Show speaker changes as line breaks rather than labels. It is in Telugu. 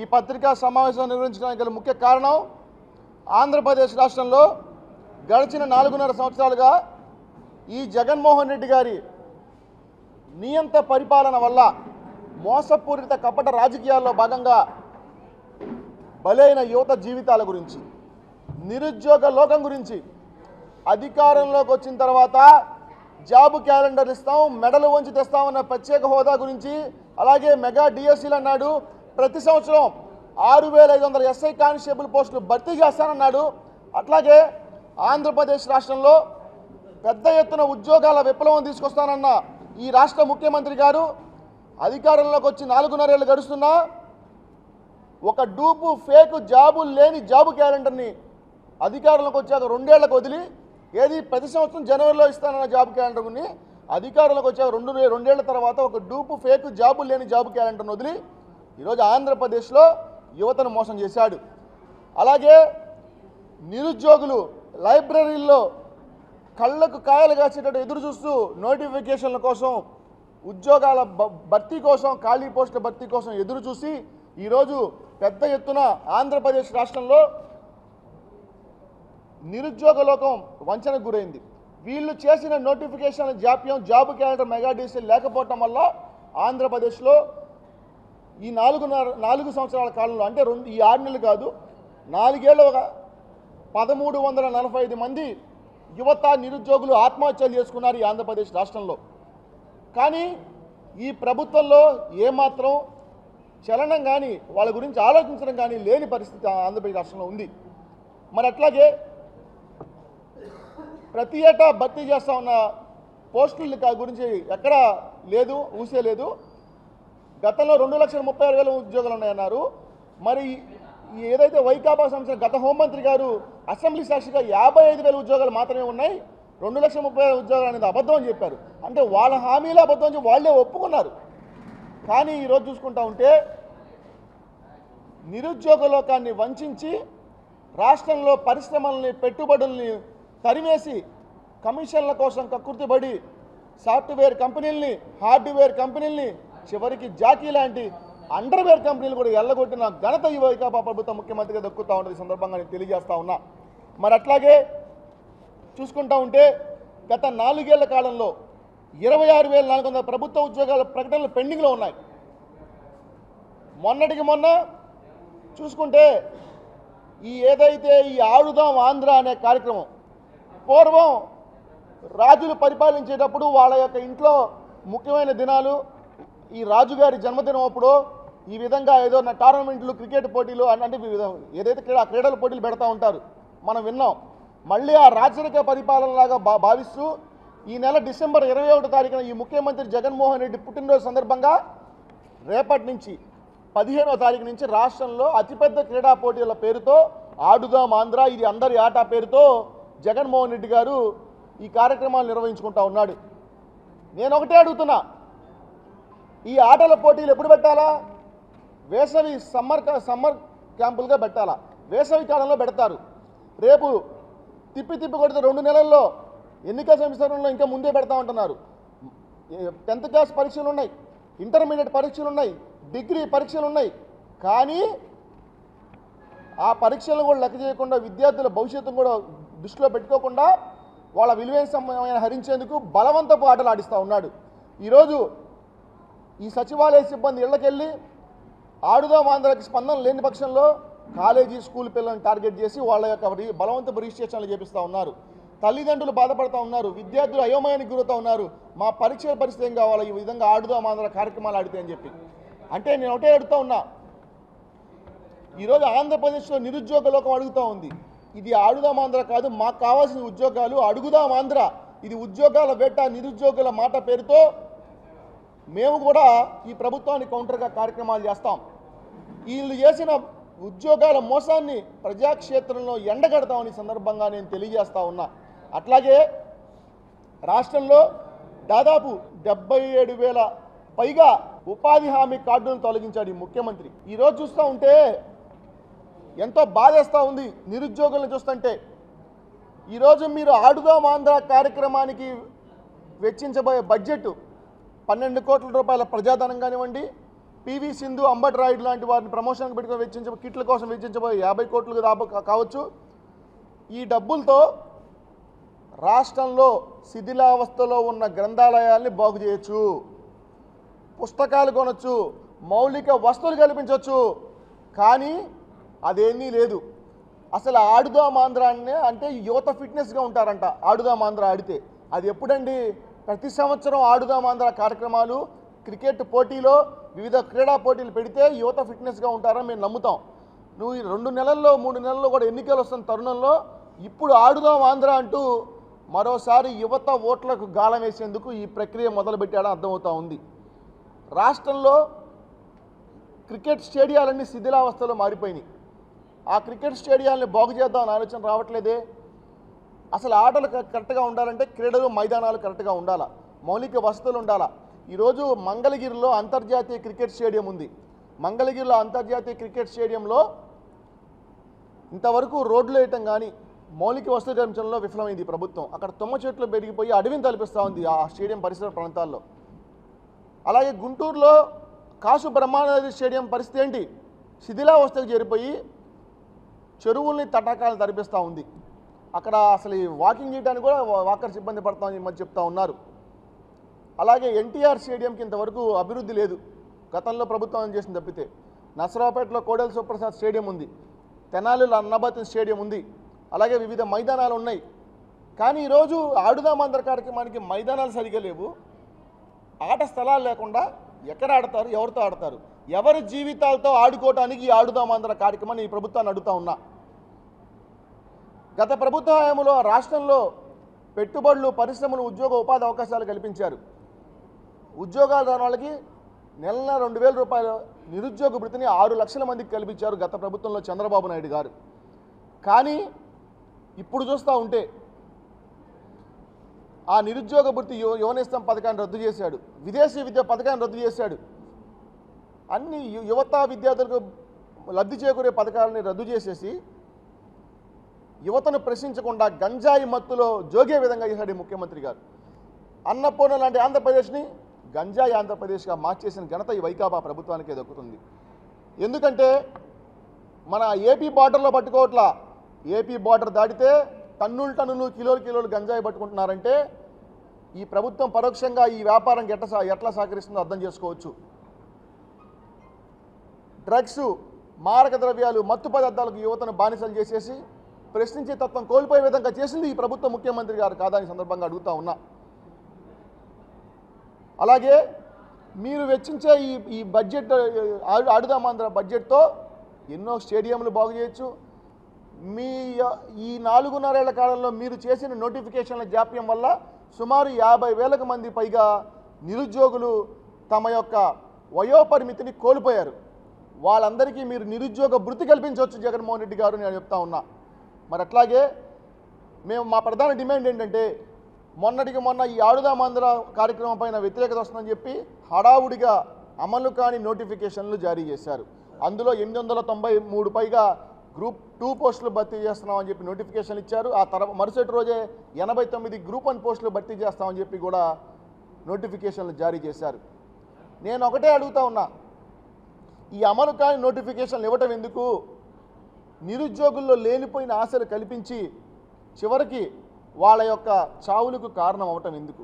ఈ పత్రికా సమావేశం నిర్వహించడానికి గల ముఖ్య కారణం ఆంధ్రప్రదేశ్ రాష్ట్రంలో గడిచిన 4.5 సంవత్సరాలుగా ఈ జగన్మోహన్ రెడ్డి గారి నియంత పరిపాలన వల్ల మోసపూరిత కపట రాజకీయాల్లో భాగంగా బలైన యువత జీవితాల గురించి, నిరుద్యోగ లోకం గురించి, అధికారంలోకి వచ్చిన తర్వాత జాబ్ క్యాలెండర్ ఇస్తాం, మెడలు వంచి తెస్తామన్న ప్రత్యేక హోదా గురించి, అలాగే మెగా డిఎస్సీలు అన్నాడు, ప్రతి సంవత్సరం 6,500 ఎస్ఐ కానిస్టేబుల్ పోస్టులు భర్తీ చేస్తానన్నాడు. అట్లాగే ఆంధ్రప్రదేశ్ రాష్ట్రంలో పెద్ద ఎత్తున ఉద్యోగాల విప్లవం తీసుకొస్తానన్న ఈ రాష్ట్ర ముఖ్యమంత్రి గారు అధికారంలోకి వచ్చి 4.5 ఏళ్ళు గడుస్తున్నా ఒక డూపు ఫేక్ జాబులు లేని జాబు క్యాలెండర్ని అధికారంలోకి వచ్చాక 2 ఏళ్లకు వదిలి, ఏది ప్రతి సంవత్సరం జనవరిలో ఇస్తానన్న జాబ్ క్యాలెండర్ని అధికారంలోకి వచ్చాక 2 ఏళ్ల తర్వాత ఒక డూపు ఫేక్ జాబులు లేని జాబ్ క్యాలెండర్ని వదిలి ఈరోజు ఆంధ్రప్రదేశ్లో యువతను మోసం చేశాడు. అలాగే నిరుద్యోగులు లైబ్రరీల్లో కళ్ళకు కాయలు కాసేటట్టు ఎదురు చూస్తూ నోటిఫికేషన్ల కోసం, ఉద్యోగాల భర్తీ కోసం, ఖాళీ పోస్టుల భర్తీ కోసం ఎదురు చూసి ఈరోజు పెద్ద ఎత్తున ఆంధ్రప్రదేశ్ రాష్ట్రంలో నిరుద్యోగ లోకం వంచనకు గురైంది. వీళ్ళు చేసిన నోటిఫికేషన్ల జాప్యం, జాబ్ క్యాలెండర్ మెగా డిఎస్సీ లేకపోవటం వల్ల ఆంధ్రప్రదేశ్లో ఈ 4 సంవత్సరాల కాలంలో, అంటే ఈ 6 నెలలు కాదు, 4 ఏళ్ళు 1,345 మంది యువత నిరుద్యోగులు ఆత్మహత్యలు చేసుకున్నారు ఈ ఆంధ్రప్రదేశ్ రాష్ట్రంలో. కానీ ఈ ప్రభుత్వంలో ఏమాత్రం చలనం కానీ, వాళ్ళ గురించి ఆలోచించడం కానీ లేని పరిస్థితి ఆంధ్రప్రదేశ్ రాష్ట్రంలో ఉంది. మరి అట్లాగే ప్రతి ఏటా భర్తీ చేస్తూ ఉన్న పోస్టుల గురించి ఎక్కడా లేదు, ఊసే లేదు. గతంలో 2,36,000 ఉద్యోగాలు ఉన్నాయన్నారు. మరి ఏదైతే వైకాపా సంస్థ గత హోంమంత్రి గారు అసెంబ్లీ సాక్షిగా 55,000 ఉద్యోగాలు మాత్రమే ఉన్నాయి, 2,30,000 ఉద్యోగాలు అనేది అబద్ధం అని చెప్పారు. అంటే వాళ్ళ హామీలు అబద్ధం అని వాళ్ళే ఒప్పుకున్నారు. కానీ ఈరోజు చూసుకుంటా ఉంటే నిరుద్యోగ లోకాన్ని వంచి రాష్ట్రంలో పరిశ్రమల్ని, పెట్టుబడుల్ని తరిమేసి కమిషన్ల కోసం కక్కుర్తిపడి సాఫ్ట్వేర్ కంపెనీల్ని, హార్డ్వేర్ కంపెనీల్ని, చివరికి జాకీ లాంటి అండర్వేర్ కంపెనీలు కూడా ఎల్లగొట్టిన ఘనత ఈ వైకాపా ప్రభుత్వం ముఖ్యమంత్రిగా దక్కుతూ ఉంటుంది. సందర్భంగా నేను తెలియజేస్తా ఉన్నా. మరి అట్లాగే చూసుకుంటా ఉంటే గత 4 ఏళ్ల కాలంలో 26,400 ప్రభుత్వ ఉద్యోగాల ప్రకటనలు పెండింగ్లో ఉన్నాయి. మొన్నటికి మొన్న చూసుకుంటే ఏదైతే ఈ ఆడుదాం ఆంధ్ర అనే కార్యక్రమం, పూర్వం రాజులు పరిపాలించేటప్పుడు వాళ్ళ యొక్క ఇంట్లో ముఖ్యమైన దినాలు, ఈ రాజుగారి జన్మదినం అప్పుడు ఈ విధంగా ఏదో టోర్నమెంట్లు, క్రికెట్ పోటీలు అంటే ఏదైతే క్రీడల పోటీలు పెడతా ఉంటారు, మనం విన్నాం. మళ్ళీ ఆ రాజరిక పరిపాలనలాగా భావిస్తూ ఈ నెల డిసెంబర్ 21వ తారీఖున ఈ ముఖ్యమంత్రి జగన్మోహన్ రెడ్డి పుట్టినరోజు సందర్భంగా రేపటి నుంచి 15వ తారీఖు నుంచి రాష్ట్రంలో అతిపెద్ద క్రీడా పోటీల పేరుతో ఆడుదాం ఆంధ్ర, ఇది అందరి ఆట పేరుతో జగన్మోహన్ రెడ్డి గారు ఈ కార్యక్రమాలు నిర్వహించుకుంటా ఉన్నాడు. నేను ఒకటే అడుగుతున్నా, ఈ ఆటల పోటీలు ఎప్పుడు పెట్టాలా? వేసవి సమ్మర్ క్యాంపులుగా పెట్టాలా? వేసవి కాలంలో పెడతారు. రేపు తిప్పి కొడితే 2 నెలల్లో ఎన్నికల సంవత్సరంలో ఇంకా ముందే పెడతా ఉంటున్నారు. 10th క్లాస్ పరీక్షలు ఉన్నాయి, ఇంటర్మీడియట్ పరీక్షలు ఉన్నాయి, డిగ్రీ పరీక్షలు ఉన్నాయి. కానీ ఆ పరీక్షలను కూడా లెక్క చేయకుండా, విద్యార్థుల భవిష్యత్తును కూడా దృష్టిలో పెట్టుకోకుండా వాళ్ళ విలువైన సమయాన్ని హరించేందుకు బలవంతపు ఆటలు ఆడిస్తూ ఉన్నాడు. ఈరోజు ఈ సచివాలయ సిబ్బంది ఇళ్లకెళ్ళి ఆడుదాం ఆంధ్రకి స్పందన లేని పక్షంలో కాలేజీ, స్కూల్ పిల్లలను టార్గెట్ చేసి వాళ్ళ యొక్క బలవంతపు రిజిస్ట్రేషన్లు చేపిస్తూ ఉన్నారు. తల్లిదండ్రులు బాధపడుతూ ఉన్నారు, విద్యార్థులు అయోమయానికి గురవుతూ ఉన్నారు. మా పరీక్షల పరిస్థితి ఏం కావాలో ఈ విధంగా ఆడుదాం ఆంధ్ర కార్యక్రమాలు ఆడితే అని చెప్పి. అంటే నేను ఒకటే అడుగుతూ ఉన్నా, ఈరోజు ఆంధ్రప్రదేశ్లో నిరుద్యోగ లోకం అడుగుతూ ఉంది, ఇది ఆడుదాం ఆంధ్ర కాదు, మాకు కావాల్సిన ఉద్యోగాలు అడుగుదాం ఆంధ్ర. ఇది ఉద్యోగాల వేట, నిరుద్యోగుల మాట పేరుతో మేము కూడా ఈ ప్రభుత్వాన్ని కౌంటర్గా కార్యక్రమాలు చేస్తాం. వీళ్ళు చేసిన ఉద్యోగాల మోసాన్ని ప్రజాక్షేత్రంలో ఎండగడతామని సందర్భంగా నేను తెలియజేస్తా ఉన్నా. అట్లాగే రాష్ట్రంలో దాదాపు 77,000 పైగా ఉపాధి హామీ కార్డులను తొలగించాడు ఈ ముఖ్యమంత్రి. ఈరోజు చూస్తూ ఉంటే ఎంతో బాధేస్తూ ఉంది నిరుద్యోగులను చూస్తుంటే. ఈరోజు మీరు ఆడుదాం ఆంధ్ర కార్యక్రమానికి వెచ్చించబోయే బడ్జెట్ 12 కోట్ల రూపాయల ప్రజాధనం కానివ్వండి, పివి సింధు, అంబట్ రాయుడు లాంటి వారిని ప్రమోషన్కి పెట్టుకుని కిట్ల కోసం వెచ్చించబోయే 50 కోట్లు కావచ్చు. ఈ డబ్బులతో రాష్ట్రంలో శిథిలావస్థలో ఉన్న గ్రంథాలయాల్ని బాగు చేయొచ్చు, పుస్తకాలు కొనొచ్చు, మౌలిక వస్తువులు కల్పించవచ్చు. కానీ అదేమీ లేదు. అసలు ఆడుదాం ఆంధ్ర అంటే యువత ఫిట్నెస్గా ఉంటారంట. ఆడుదాం ఆంధ్ర ఆడితే అది ఎప్పుడండి? ప్రతి సంవత్సరం ఆడుదాం ఆంధ్ర కార్యక్రమాలు, క్రికెట్ పోటీలో వివిధ క్రీడా పోటీలు పెడితే యువత ఫిట్నెస్గా ఉంటారని మేము నమ్ముతాం. నువ్వు ఈ 2 నెలల్లో 3 నెలల్లో కూడా ఎన్నికలు వస్తున్న తరుణంలో ఇప్పుడు ఆడుదాం ఆంధ్ర అంటూ మరోసారి యువత ఓట్లకు గాలం వేసేందుకు ఈ ప్రక్రియ మొదలుపెట్టాడని అర్థమవుతూ ఉంది. రాష్ట్రంలో క్రికెట్ స్టేడియాలన్నీ శిథిలావస్థలో మారిపోయినాయి. ఆ క్రికెట్ స్టేడియాలని బాగు చేద్దామని ఆలోచన రావట్లేదే. అసలు ఆటలు కరెక్ట్గా ఉండాలంటే క్రీడలు, మైదానాలు కరెక్ట్గా ఉండాలా, మౌలిక వసతులు ఉండాలా. ఈరోజు మంగళగిరిలో అంతర్జాతీయ క్రికెట్ స్టేడియం ఉంది. మంగళగిరిలో అంతర్జాతీయ క్రికెట్ స్టేడియంలో ఇంతవరకు రోడ్లు వేయటం కానీ మౌలిక వసతులు కల్పించడంలో విఫలమైంది ప్రభుత్వం. అక్కడ తుమ్మ చెట్లు పెరిగిపోయి అడవిని తలపిస్తూ ఉంది ఆ స్టేడియం పరిసర ప్రాంతాల్లో. అలాగే గుంటూరులో కాసు బ్రహ్మానంద స్టేడియం పరిస్థితి ఏంటి? శిథిలావస్థకు చేరిపోయి చెరువుల్ని తటాకాలను తరిపిస్తూ ఉంది. అక్కడ అసలు వాకింగ్ చేయడానికి కూడా వాకర్స్ ఇబ్బంది పడతామని మధ్య చెప్తా ఉన్నారు. అలాగే ఎన్టీఆర్ స్టేడియంకి ఇంతవరకు అభివృద్ధి లేదు, గతంలో ప్రభుత్వం చేసిన తప్పితే. నసరావుపేటలో కోడెల సుప్రసాద్ స్టేడియం ఉంది, తెనాలిలో అన్నబతిన్ స్టేడియం ఉంది, అలాగే వివిధ మైదానాలు ఉన్నాయి. కానీ ఈరోజు ఆడుదాం ఆంధ్ర కార్యక్రమానికి మైదానాలు సరిగా లేవు, ఆట స్థలాలు లేకుండా ఎక్కడ ఆడతారు, ఎవరితో ఆడతారు? ఎవరి జీవితాలతో ఆడుకోవటానికి ఈ ఆడుదాం ఆంధ్ర కార్యక్రమాన్ని ఈ ప్రభుత్వాన్ని అడుగుతా ఉన్నా. గత ప్రభుత్వ హయాంలో రాష్ట్రంలో పెట్టుబడులు, పరిశ్రమలు, ఉద్యోగ ఉపాధి అవకాశాలు కల్పించారు. ఉద్యోగాలు రాని వాళ్ళకి నెల 2,000 రూపాయలు నిరుద్యోగ భృతిని 6 లక్షల మందికి కల్పించారు గత ప్రభుత్వంలో చంద్రబాబు నాయుడు గారు. కానీ ఇప్పుడు చూస్తూ ఉంటే ఆ నిరుద్యోగ భృతి యువనేస్తం పథకాన్ని రద్దు చేశాడు, విదేశీ విద్య పథకాన్ని రద్దు చేశాడు, అన్ని యువత విద్యార్థులకు లబ్ధి చేకూరే పథకాలని రద్దు చేసేసి యువతను ప్రశ్నించకుండా గంజాయి మత్తులో జోగే విధంగా చేశాడు ముఖ్యమంత్రి గారు. అన్నపూర్ణ లాంటి ఆంధ్రప్రదేశ్ని గంజాయి ఆంధ్రప్రదేశ్గా మార్చేసిన ఘనత ఈ వైకాపా ప్రభుత్వానికే దక్కుతుంది. ఎందుకంటే మన ఏపీ బార్డర్లో పట్టుకోవట్లా, ఏపీ బార్డర్ దాటితే టన్నులు కిలోలు గంజాయి పట్టుకుంటున్నారంటే ఈ ప్రభుత్వం పరోక్షంగా ఈ వ్యాపారానికి ఎట్లా సహకరిస్తుందో అర్థం చేసుకోవచ్చు. డ్రగ్స్, మారక ద్రవ్యాలు, మత్తు పదార్థాలకు యువతను బానిసలు చేసేసి ప్రశ్నించే తత్వం కోల్పోయే విధంగా చేసింది ఈ ప్రభుత్వ ముఖ్యమంత్రి గారు కాదని సందర్భంగా అడుగుతా ఉన్నా. అలాగే మీరు వెచ్చించే ఈ బడ్జెట్, ఆడుదాం ఆంధ్ర బడ్జెట్తో ఎన్నో స్టేడియంలు బాగు చేయొచ్చు. మీ ఈ 4.5 ఏళ్ల కాలంలో మీరు చేసిన నోటిఫికేషన్ల జాప్యం వల్ల సుమారు 50,000 మంది పైగా నిరుద్యోగులు తమ యొక్క వయోపరిమితిని కోల్పోయారు. వాళ్ళందరికీ మీరు నిరుద్యోగ భృతి కల్పించవచ్చు జగన్మోహన్ రెడ్డి గారు నేను చెప్తా ఉన్నా. మరి అట్లాగే మా ప్రధాన డిమాండ్ ఏంటంటే మొన్నటికి మొన్న ఈ ఆడుదాం ఆంధ్ర కార్యక్రమం పైన వ్యతిరేకత వస్తుందని చెప్పి హడావుడిగా అమలు కాని నోటిఫికేషన్లు జారీ చేశారు. అందులో 893 పైగా గ్రూప్ 2 పోస్టులు భర్తీ చేస్తున్నామని చెప్పి నోటిఫికేషన్ ఇచ్చారు. ఆ తర్వాత మరుసటి రోజే 89 గ్రూప్ 1 పోస్టులు భర్తీ చేస్తామని చెప్పి కూడా నోటిఫికేషన్లు జారీ చేశారు. నేను ఒకటే అడుగుతా ఉన్నా, ఈ అమలు కాని నోటిఫికేషన్లు ఇవ్వటం ఎందుకు? నిరుద్యోగుల్లో లేనిపోయిన ఆశలు కల్పించి చివరికి వాళ్ళ యొక్క చావులకు కారణం అవటం ఎందుకు?